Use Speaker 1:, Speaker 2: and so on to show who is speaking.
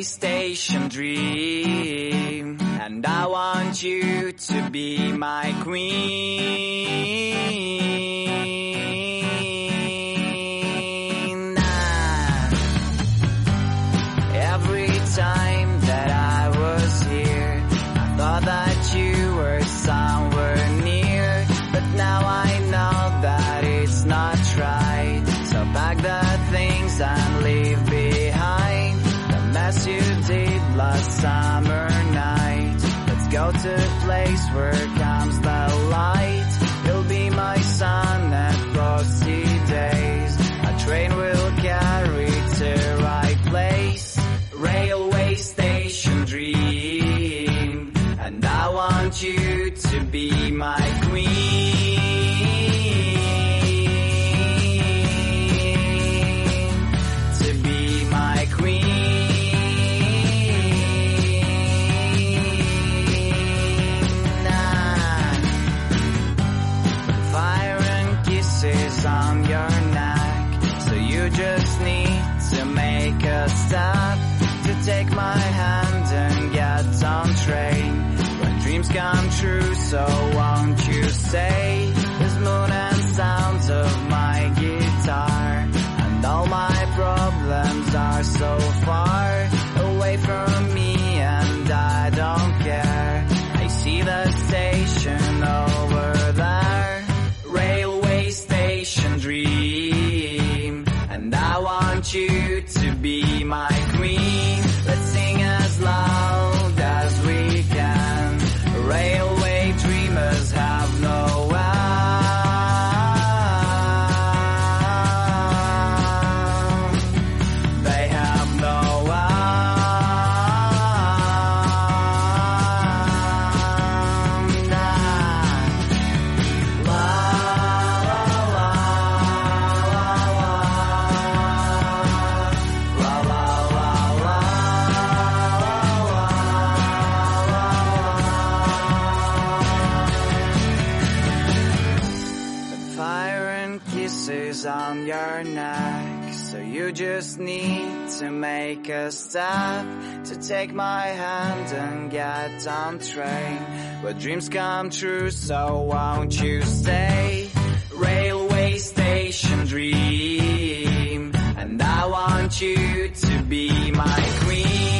Speaker 1: station dream, and I want you to be my queen. Every time that I was here, I thought that you were somewhere near, but now I know that it's not right. So pack the things and leave behind the mess you did last summer night. Let's go to a place where comes the light. You'll be my sun at frosty days. A train will carry to right place. Railway station dream, and I want you to be my queen. To be my queen. Fire and kisses on your neck, so you just need to make a step to take my hand and get on train. When dreams come true, so won't you stay? The moon and sounds of my guitar, and all my problems are so far away from me, and I don't care. I see the station over there. Railway station dream, and I want you to be my queen. Let's sing as loud as we can. Railway dreamers have no end. They have no end. La la la la la la fire and kisses on your neck, so you just need to make a step to take my hand and get on train. But dreams come true, so won't you stay? Railway station dream, and I want you to be my queen.